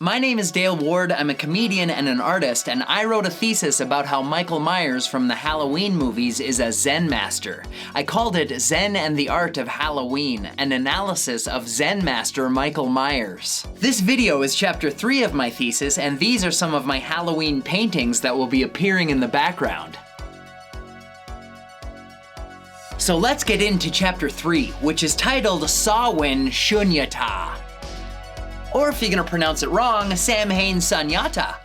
My name is Dale Ward, I'm a comedian and an artist, and I wrote a thesis about how Michael Myers from the Halloween movies is a Zen master. I called it Zen and the Art of Halloween, an analysis of Zen master Michael Myers. This video is chapter 3 of my thesis, and these are some of my Halloween paintings that will be appearing in the background. So let's get into chapter 3, which is titled Śūnyatā. Or if you're gonna pronounce it wrong, Samhain Śūnyatā.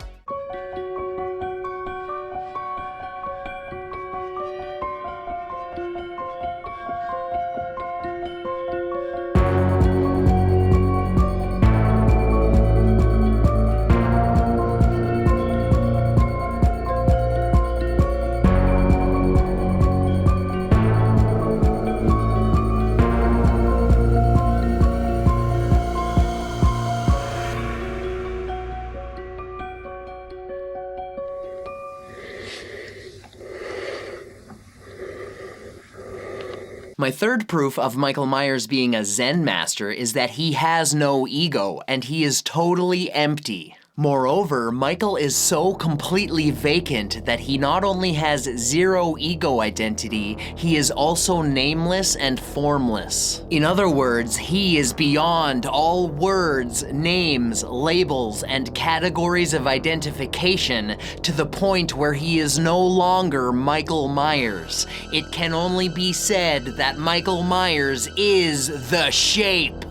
My third proof of Michael Myers being a Zen master is that he has no ego, and he is totally empty. Moreover, Michael is so completely vacant that he not only has zero ego identity, he is also nameless and formless. In other words, he is beyond all words, names, labels, and categories of identification to the point where he is no longer Michael Myers. It can only be said that Michael Myers is the shape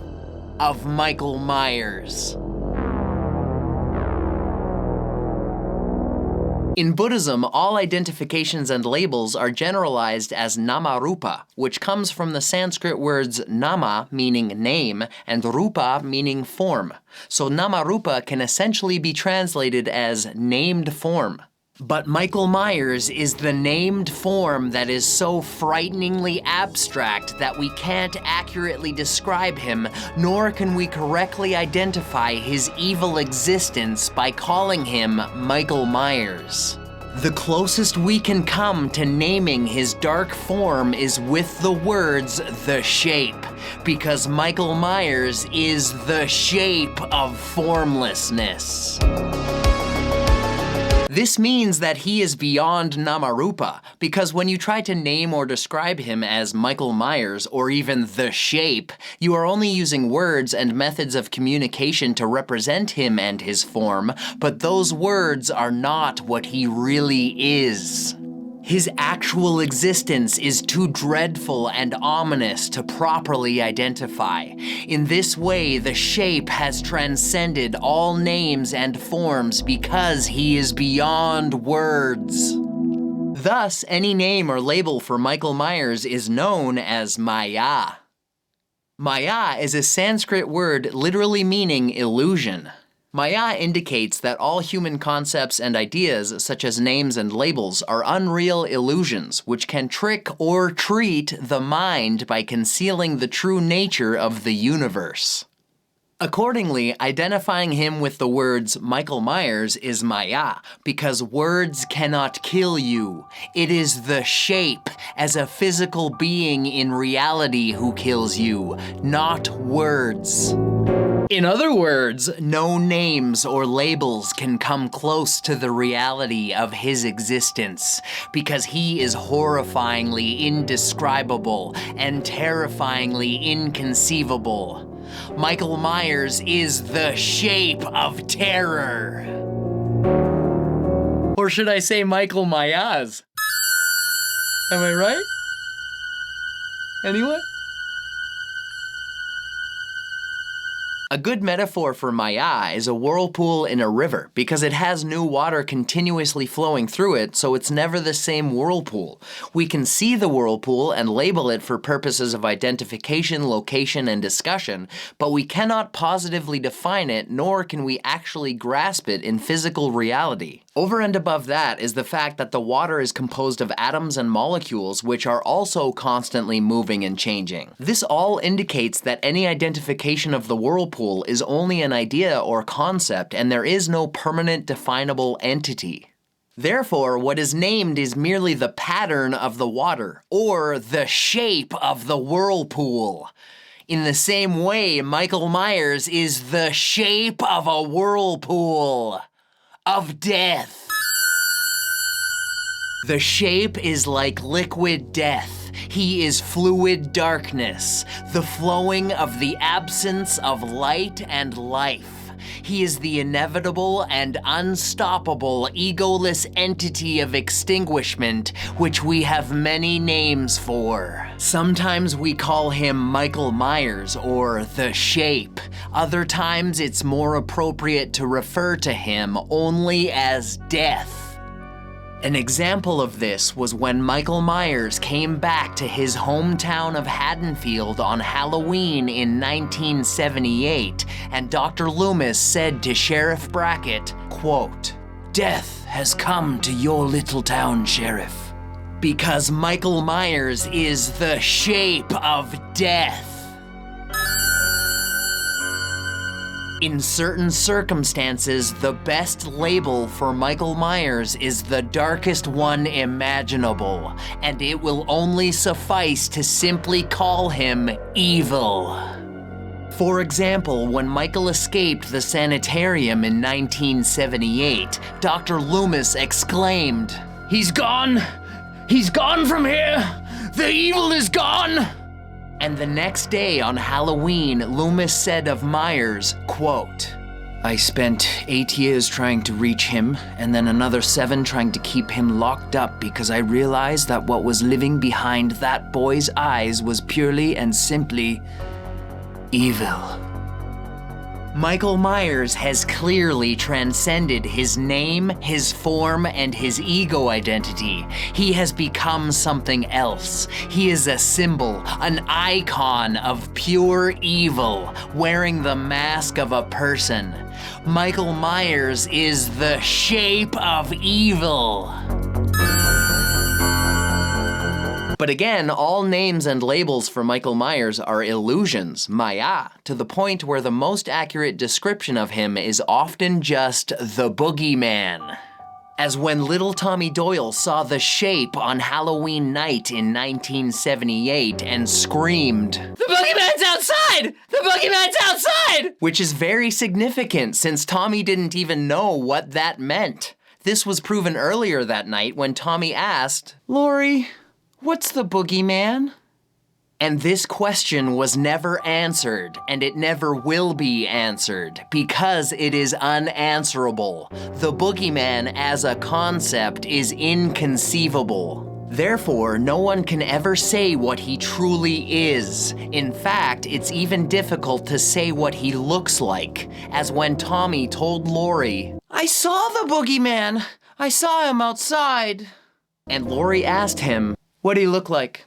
of Michael Myers. In Buddhism, all identifications and labels are generalized as Nāmarūpa, which comes from the Sanskrit words nama, meaning name, and rupa, meaning form. So Nāmarūpa can essentially be translated as named form. But Michael Myers is the named form that is so frighteningly abstract that we can't accurately describe him, nor can we correctly identify his evil existence by calling him Michael Myers. The closest we can come to naming his dark form is with the words, the shape, because Michael Myers is the shape of formlessness. This means that he is beyond Nāmarūpa, because when you try to name or describe him as Michael Myers or even the shape, you are only using words and methods of communication to represent him and his form, but those words are not what he really is. His actual existence is too dreadful and ominous to properly identify. In this way, the shape has transcended all names and forms because he is beyond words. Thus, any name or label for Michael Myers is known as Māyā. Māyā is a Sanskrit word literally meaning illusion. Māyā indicates that all human concepts and ideas, such as names and labels, are unreal illusions, which can trick or treat the mind by concealing the true nature of the universe. Accordingly, identifying him with the words Michael Myers is Māyā, because words cannot kill you. It is the shape, as a physical being in reality, who kills you, not words. In other words, no names or labels can come close to the reality of his existence, because he is horrifyingly indescribable and terrifyingly inconceivable. Michael Myers is the shape of terror. Or should I say Michael Myers? Am I right? Anyone? A good metaphor for Māyā is a whirlpool in a river, because it has new water continuously flowing through it, so it's never the same whirlpool. We can see the whirlpool and label it for purposes of identification, location, and discussion, but we cannot positively define it, nor can we actually grasp it in physical reality. Over and above that is the fact that the water is composed of atoms and molecules, which are also constantly moving and changing. This all indicates that any identification of the whirlpool is only an idea or concept, and there is no permanent definable entity. Therefore, what is named is merely the pattern of the water, or the shape of the whirlpool. In the same way, Michael Myers is the shape of a whirlpool of death. The shape is like liquid death. He is fluid darkness, the flowing of the absence of light and life. He is the inevitable and unstoppable egoless entity of extinguishment, which we have many names for. Sometimes we call him Michael Myers or the Shape. Other times it's more appropriate to refer to him only as Death. An example of this was when Michael Myers came back to his hometown of Haddonfield on Halloween in 1978, and Dr. Loomis said to Sheriff Brackett, quote, "Death has come to your little town, Sheriff." Because Michael Myers is the shape of death. In certain circumstances, the best label for Michael Myers is the darkest one imaginable, and it will only suffice to simply call him evil. For example, when Michael escaped the sanitarium in 1978, Dr. Loomis exclaimed, "He's gone! He's gone from here! The evil is gone!" And the next day on Halloween, Loomis said of Myers, quote, "I spent 8 years trying to reach him, and then another 7 trying to keep him locked up because I realized that what was living behind that boy's eyes was purely and simply evil." Michael Myers has clearly transcended his name, his form, and his ego identity. He has become something else. He is a symbol, an icon of pure evil, wearing the mask of a person. Michael Myers is the shape of evil. But again, all names and labels for Michael Myers are illusions, Māyā, to the point where the most accurate description of him is often just the boogeyman. As when little Tommy Doyle saw the shape on Halloween night in 1978 and screamed, "The boogeyman's outside! The boogeyman's outside!" Which is very significant since Tommy didn't even know what that meant. This was proven earlier that night when Tommy asked, "Laurie, what's the boogeyman?" And this question was never answered, and it never will be answered, because it is unanswerable. The boogeyman as a concept is inconceivable. Therefore, no one can ever say what he truly is. In fact, it's even difficult to say what he looks like, as when Tommy told Laurie, "I saw the boogeyman. I saw him outside." And Laurie asked him, "What do you look like?"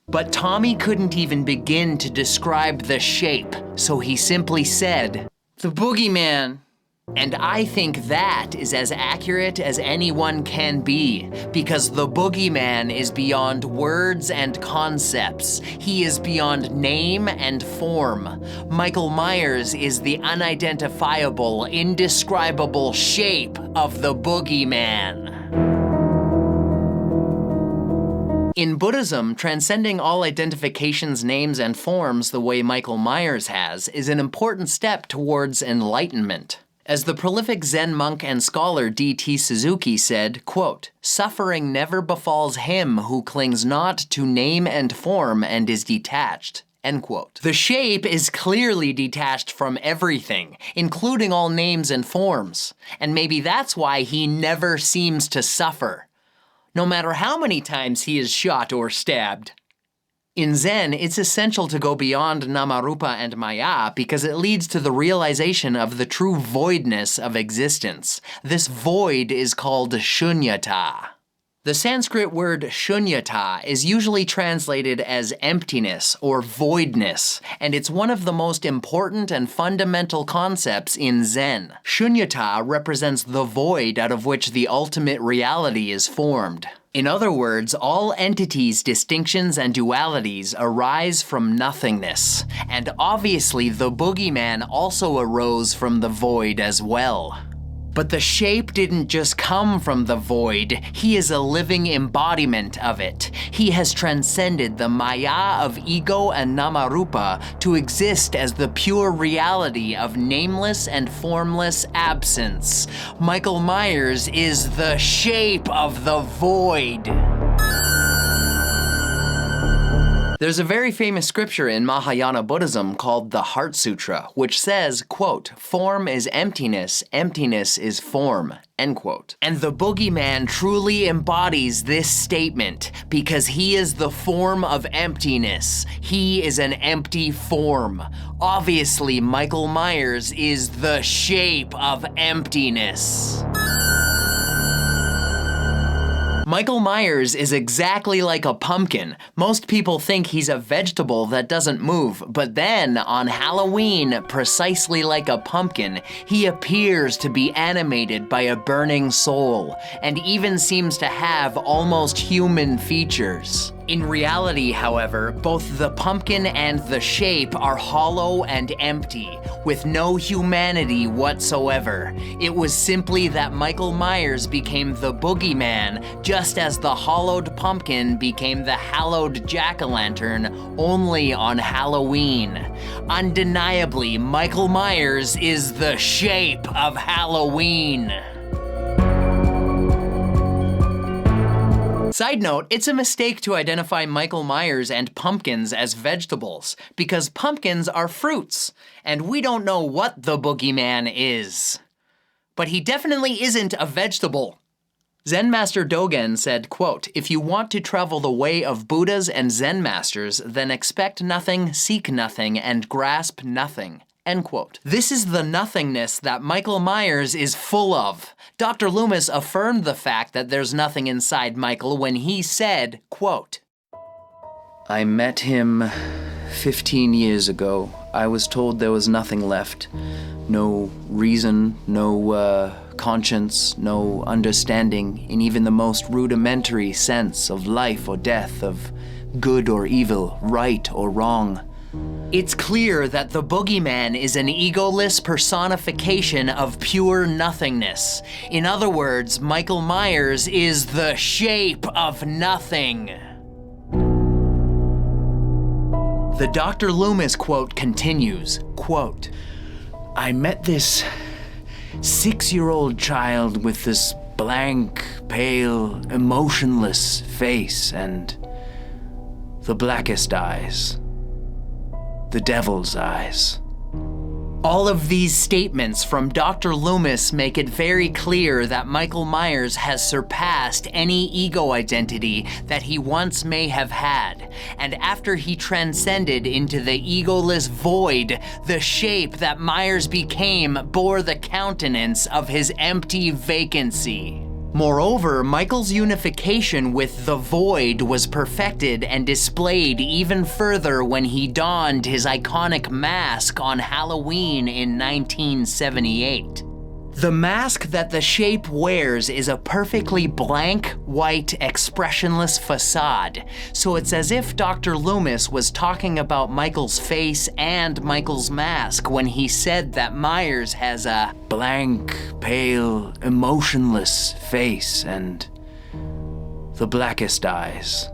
But Tommy couldn't even begin to describe the shape, so he simply said, "The boogeyman." And I think that is as accurate as anyone can be, because the boogeyman is beyond words and concepts. He is beyond name and form. Michael Myers is the unidentifiable, indescribable shape of the boogeyman. In Buddhism, transcending all identifications, names, and forms the way Michael Myers has is an important step towards enlightenment. As the prolific Zen monk and scholar D.T. Suzuki said, quote, "Suffering never befalls him who clings not to name and form and is detached." End quote. The shape is clearly detached from everything, including all names and forms. And maybe that's why he never seems to suffer, no matter how many times he is shot or stabbed. In Zen, it's essential to go beyond Nāmarūpa and Māyā because it leads to the realization of the true voidness of existence. This void is called Śūnyatā. The Sanskrit word Śūnyatā is usually translated as emptiness or voidness, and it's one of the most important and fundamental concepts in Zen. Śūnyatā represents the void out of which the ultimate reality is formed. In other words, all entities, distinctions, and dualities arise from nothingness, and obviously the boogeyman also arose from the void as well. But the shape didn't just come from the void, he is a living embodiment of it. He has transcended the Māyā of ego and Nāmarūpa to exist as the pure reality of nameless and formless absence. Michael Myers is the shape of the void. There's a very famous scripture in Mahayana Buddhism called the Heart Sutra, which says, quote, "Form is emptiness, emptiness is form," end quote. And the boogeyman truly embodies this statement because he is the form of emptiness. He is an empty form. Obviously, Michael Myers is the shape of emptiness. Michael Myers is exactly like a pumpkin. Most people think he's a vegetable that doesn't move, but then on Halloween, precisely like a pumpkin, he appears to be animated by a burning soul, and even seems to have almost human features. In reality, however, both the pumpkin and the shape are hollow and empty, with no humanity whatsoever. It was simply that Michael Myers became the boogeyman, just as the hollowed pumpkin became the hallowed jack-o'-lantern only on Halloween. Undeniably, Michael Myers is the shape of Halloween. Side note, it's a mistake to identify Michael Myers and pumpkins as vegetables, because pumpkins are fruits, and we don't know what the boogeyman is. But he definitely isn't a vegetable. Zen Master Dogen said, quote, "If you want to travel the way of Buddhas and Zen masters, then expect nothing, seek nothing, and grasp nothing." End quote. This is the nothingness that Michael Myers is full of. Dr. Loomis affirmed the fact that there's nothing inside Michael when he said, quote, "I met him 15 years ago. I was told there was nothing left. No reason, no conscience, no understanding in even the most rudimentary sense of life or death, of good or evil, right or wrong. It's clear that the boogeyman is an egoless personification of pure nothingness. In other words, Michael Myers is the shape of nothing." The Dr. Loomis quote continues, quote, "I met this 6-year-old child with this blank, pale, emotionless face and the blackest eyes. The devil's eyes." All of these statements from Dr. Loomis make it very clear that Michael Myers has surpassed any ego identity that he once may have had. And after he transcended into the egoless void, the shape that Myers became bore the countenance of his empty vacancy. Moreover, Michael's unification with the void was perfected and displayed even further when he donned his iconic mask on Halloween in 1978. The mask that the shape wears is a perfectly blank, white, expressionless facade, so it's as if Dr. Loomis was talking about Michael's face and Michael's mask when he said that Myers has a blank, pale, emotionless face and the blackest eyes.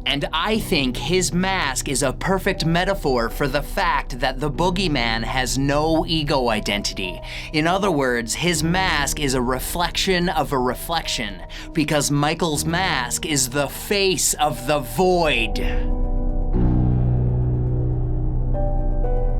And I think his mask is a perfect metaphor for the fact that the boogeyman has no ego identity. In other words, his mask is a reflection of a reflection, because Michael's mask is the face of the void.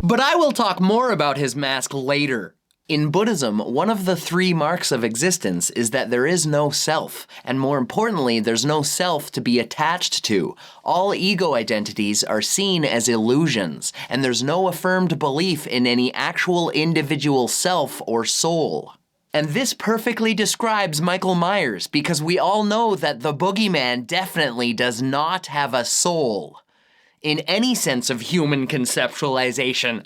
But I will talk more about his mask later. In Buddhism, one of the 3 marks of existence is that there is no self, and more importantly, there's no self to be attached to. All ego identities are seen as illusions, and there's no affirmed belief in any actual individual self or soul. And this perfectly describes Michael Myers, because we all know that the boogeyman definitely does not have a soul, in any sense of human conceptualization.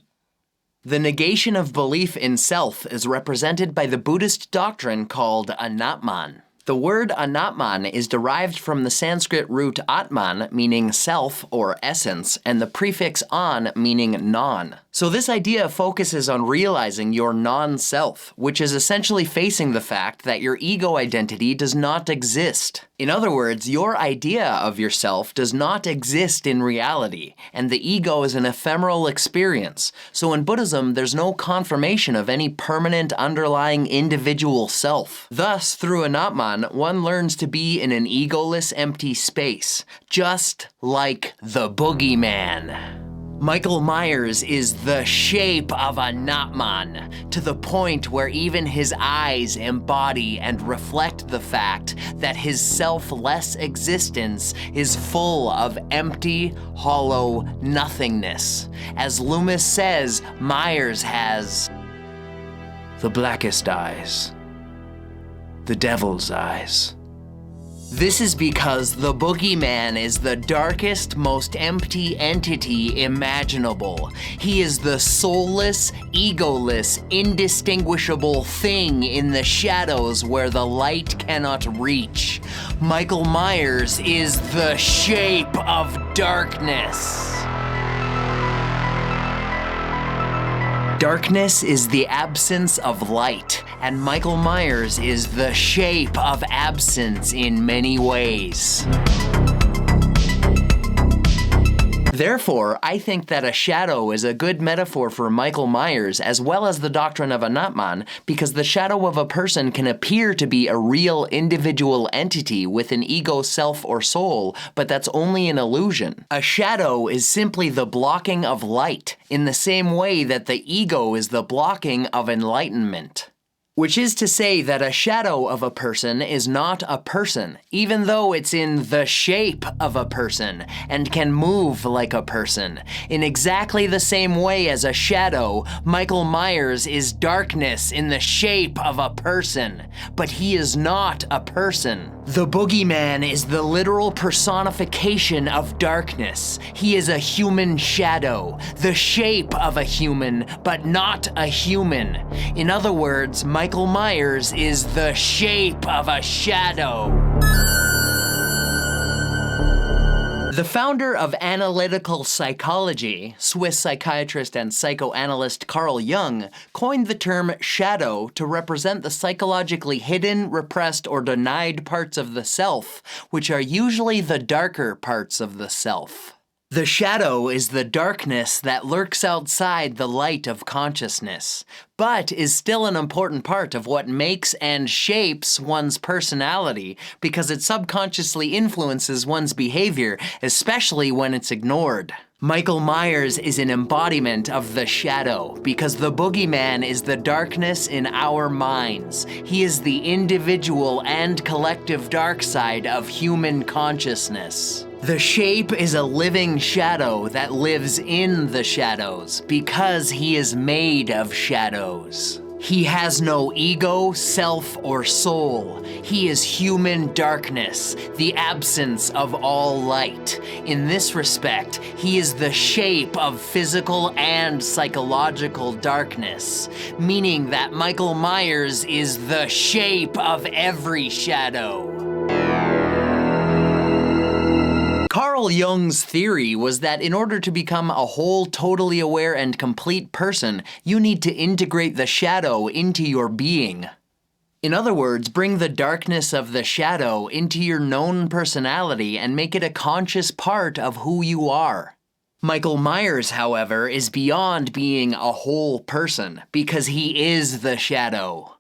The negation of belief in self is represented by the Buddhist doctrine called Anātman. The word Anātman is derived from the Sanskrit root Atman, meaning self or essence, and the prefix an, meaning non. So this idea focuses on realizing your non-self, which is essentially facing the fact that your ego identity does not exist. In other words, your idea of yourself does not exist in reality, and the ego is an ephemeral experience. So in Buddhism, there's no confirmation of any permanent underlying individual self. Thus, through Anātman, one learns to be in an egoless, empty space, just like the boogeyman. Michael Myers is the shape of Anātman, to the point where even his eyes embody and reflect the fact that his selfless existence is full of empty, hollow nothingness. As Loomis says, Myers has the blackest eyes, the devil's eyes. This is because the boogeyman is the darkest, most empty entity imaginable. He is the soulless, egoless, indistinguishable thing in the shadows where the light cannot reach. Michael Myers is the shape of darkness. Darkness is the absence of light, and Michael Myers is the shape of absence in many ways. Therefore, I think that a shadow is a good metaphor for Michael Myers as well as the doctrine of Anātman, because the shadow of a person can appear to be a real individual entity with an ego, self, or soul, but that's only an illusion. A shadow is simply the blocking of light, in the same way that the ego is the blocking of enlightenment. Which is to say that a shadow of a person is not a person, even though it's in the shape of a person and can move like a person. In exactly the same way as a shadow, Michael Myers is darkness in the shape of a person, but he is not a person. The boogeyman is the literal personification of darkness. He is a human shadow, the shape of a human, but not a human. In other words, Michael Myers is the shape of a shadow. The founder of analytical psychology, Swiss psychiatrist and psychoanalyst Carl Jung, coined the term shadow to represent the psychologically hidden, repressed, or denied parts of the self, which are usually the darker parts of the self. The shadow is the darkness that lurks outside the light of consciousness, but is still an important part of what makes and shapes one's personality because it subconsciously influences one's behavior, especially when it's ignored. Michael Myers is an embodiment of the shadow because the boogeyman is the darkness in our minds. He is the individual and collective dark side of human consciousness. The shape is a living shadow that lives in the shadows because he is made of shadows. He has no ego, self, or soul. He is human darkness, the absence of all light. In this respect, he is the shape of physical and psychological darkness, meaning that Michael Myers is the shape of every shadow. Carl Jung's theory was that in order to become a whole, totally aware and complete person, you need to integrate the shadow into your being. In other words, bring the darkness of the shadow into your known personality and make it a conscious part of who you are. Michael Myers, however, is beyond being a whole person because he is the shadow.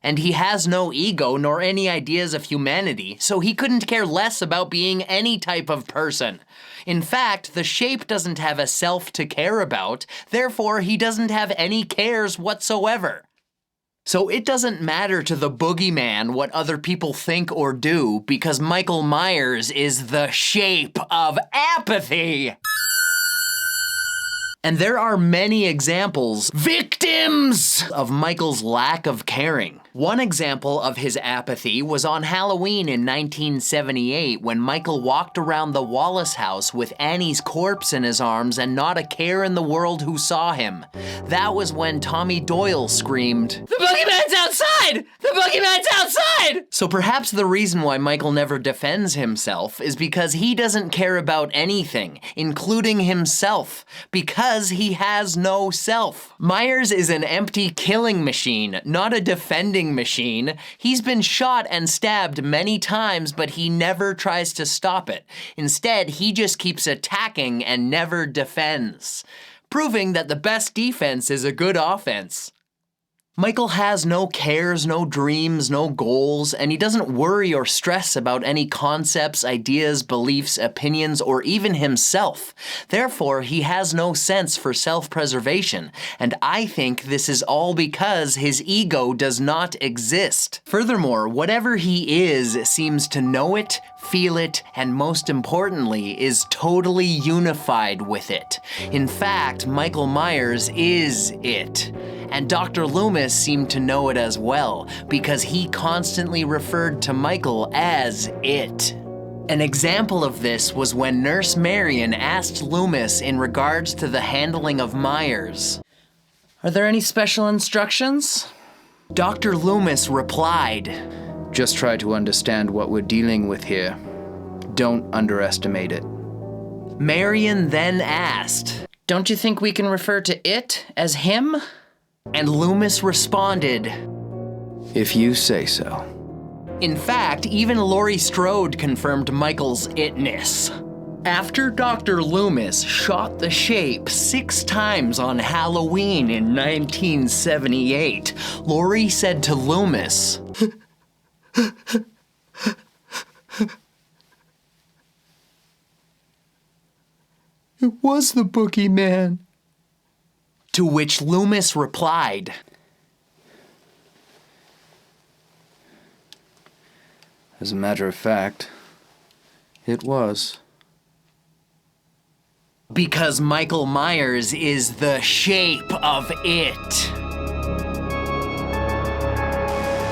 And he has no ego nor any ideas of humanity, so he couldn't care less about being any type of person. In fact, the shape doesn't have a self to care about, therefore he doesn't have any cares whatsoever. So it doesn't matter to the boogeyman what other people think or do, because Michael Myers is the shape of apathy. And there are many examples, victims, of Michael's lack of caring. One example of his apathy was on Halloween in 1978 when Michael walked around the Wallace house with Annie's corpse in his arms and not a care in the world who saw him. That was when Tommy Doyle screamed, "The boogeyman's outside! outside! The boogeyman's outside! So perhaps the reason why Michael never defends himself is because he doesn't care about anything, including himself, because he has no self. Myers is an empty killing machine, not a defending machine. He's been shot and stabbed many times, but he never tries to stop it. Instead, he just keeps attacking and never defends, proving that the best defense is a good offense. Michael has no cares, no dreams, no goals, and he doesn't worry or stress about any concepts, ideas, beliefs, opinions, or even himself. Therefore, he has no sense for self-preservation, and I think this is all because his ego does not exist. Furthermore, whatever he is seems to know it, feel it, and most importantly, is totally unified with it. In fact, Michael Myers is it. And Dr. Loomis seemed to know it as well, because he constantly referred to Michael as it. An example of this was when Nurse Marion asked Loomis in regards to the handling of Myers, "Are there any special instructions?" Dr. Loomis replied, "Just try to understand what we're dealing with here. Don't underestimate it." Marion then asked, "Don't you think we can refer to it as him?" And Loomis responded, "If you say so." In fact, even Laurie Strode confirmed Michael's itness. After Dr. Loomis shot the Shape 6 times on Halloween in 1978, Laurie said to Loomis, "It was the boogeyman." To which Loomis replied, "As a matter of fact, it was." Because Michael Myers is the shape of it.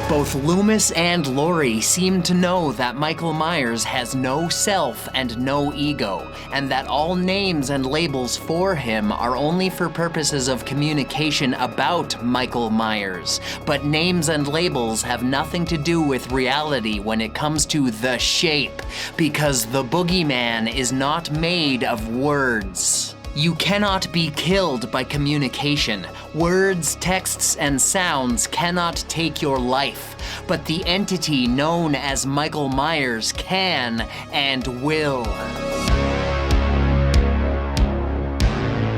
Both Loomis and Laurie seem to know that Michael Myers has no self and no ego, and that all names and labels for him are only for purposes of communication about Michael Myers. But names and labels have nothing to do with reality when it comes to the shape, because the boogeyman is not made of words. You cannot be killed by communication. Words, texts, and sounds cannot take your life, but the entity known as Michael Myers can and will.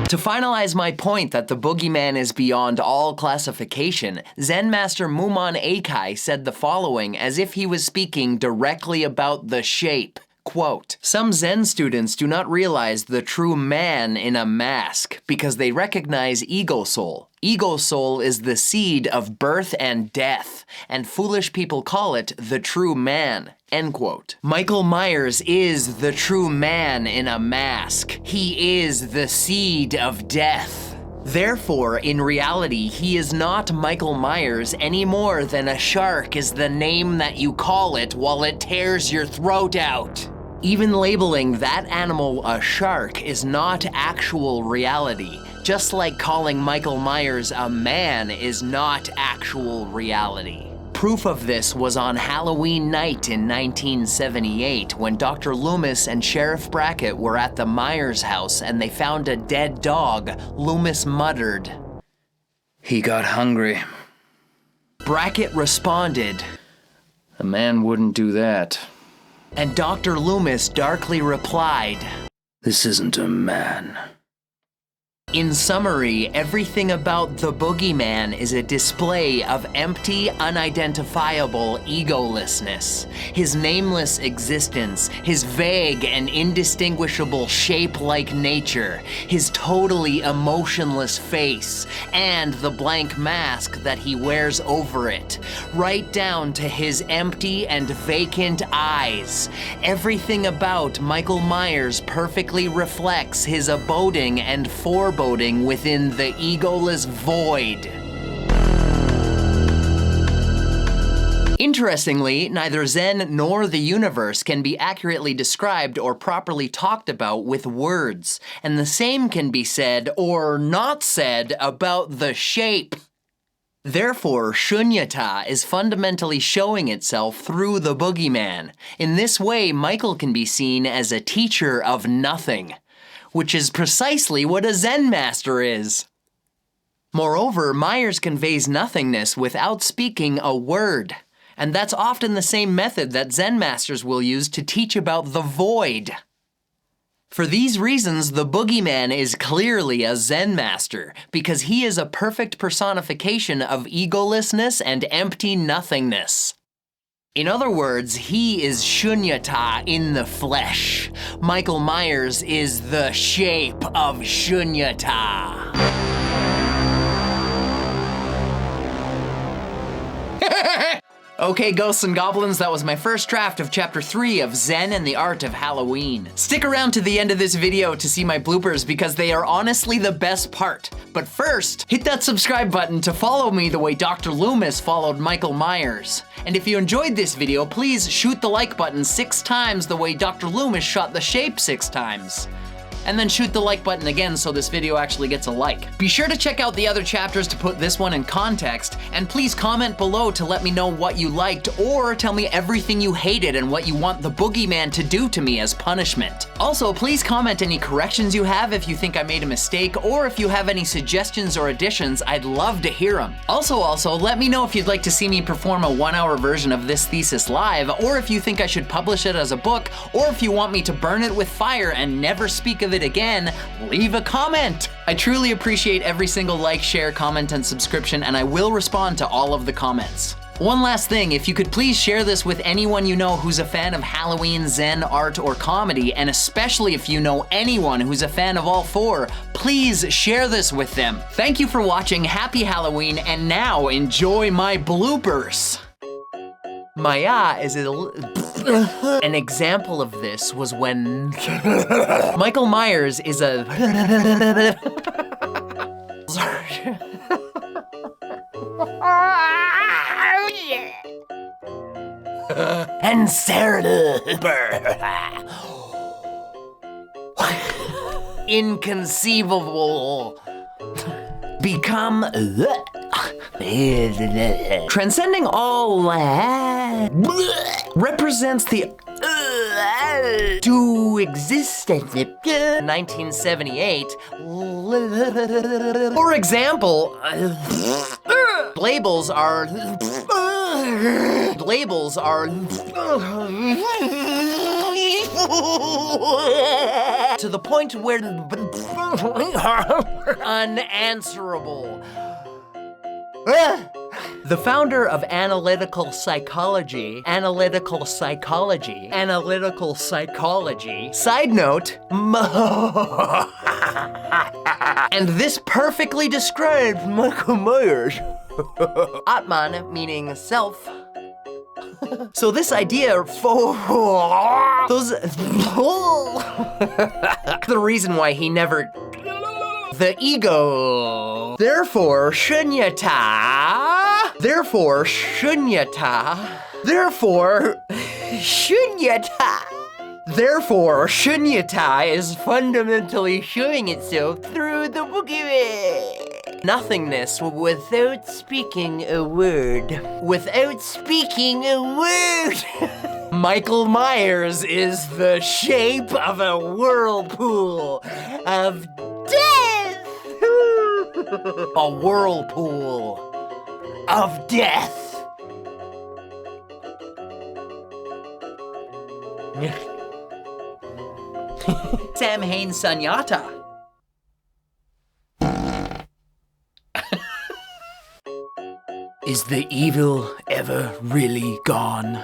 To finalize my point that the boogeyman is beyond all classification, Zen Master Mumon Eikai said the following as if he was speaking directly about the shape. Quote, "Some Zen students do not realize the true man in a mask because they recognize ego soul. Ego soul is the seed of birth and death, and foolish people call it the true man." End quote. Michael Myers is the true man in a mask. He is the seed of death. Therefore, in reality, he is not Michael Myers any more than a shark is the name that you call it while it tears your throat out. Even labeling that animal a shark is not actual reality, just like calling Michael Myers a man is not actual reality. Proof of this was on Halloween night in 1978 when Dr. Loomis and Sheriff Brackett were at the Myers house and they found a dead dog. Loomis muttered, "He got hungry." Brackett responded, "A man wouldn't do that." And Dr. Loomis darkly replied, "This isn't a man." In summary, everything about the boogeyman is a display of empty, unidentifiable egolessness. His nameless existence, his vague and indistinguishable shape-like nature, his totally emotionless face, and the blank mask that he wears over it, right down to his empty and vacant eyes. Everything about Michael Myers perfectly reflects his abiding and foreboding within the egoless void. Interestingly, neither Zen nor the universe can be accurately described or properly talked about with words, and the same can be said or not said about the shape. Therefore, Śūnyatā is fundamentally showing itself through the boogeyman. In this way, Michael can be seen as a teacher of nothing, which is precisely what a Zen master is. Moreover, Myers conveys nothingness without speaking a word. And that's often the same method that Zen masters will use to teach about the void. For these reasons, the boogeyman is clearly a Zen master, because he is a perfect personification of egolessness and empty nothingness. In other words, he is Śūnyatā in the flesh. Michael Myers is the shape of Śūnyatā. Okay, ghosts and goblins, that was my first draft of Chapter 3 of Zen and the Art of Halloween. Stick around to the end of this video to see my bloopers because they are honestly the best part. But first, hit that subscribe button to follow me the way Dr. Loomis followed Michael Myers. And if you enjoyed this video, please shoot the like button 6 times the way Dr. Loomis shot the shape 6 times. And then shoot the like button again so this video actually gets a like. Be sure to check out the other chapters to put this one in context, and please comment below to let me know what you liked, or tell me everything you hated and what you want the boogeyman to do to me as punishment. Also, please comment any corrections you have if you think I made a mistake, or if you have any suggestions or additions, I'd love to hear them. Also, let me know if you'd like to see me perform a 1-hour version of this thesis live, or if you think I should publish it as a book, or if you want me to burn it with fire and never speak of it again, leave a comment. I truly appreciate every single like, share, comment, and subscription, and I will respond to all of the comments. One last thing, if you could please share this with anyone you know who's a fan of Halloween, Zen, art, or comedy, and especially if you know anyone who's a fan of all 4, please share this with them. Thank you for watching, happy Halloween, and now enjoy my bloopers. Māyā is an example of this was when Michael Myers is a and Sarah inconceivable become transcending all represents the to exist at 1978. For example, labels are to the point where unanswerable. The founder of analytical psychology, side note, and this perfectly describes Michael Myers. Anātman meaning self. So this idea, the reason why he never, the ego. Therefore, Śūnyatā. Therefore, Śūnyatā is fundamentally showing itself through the boogeyman. Nothingness without speaking a word. Michael Myers is the shape of a whirlpool of death. A whirlpool of death. Samhain Śūnyatā. Is the evil ever really gone?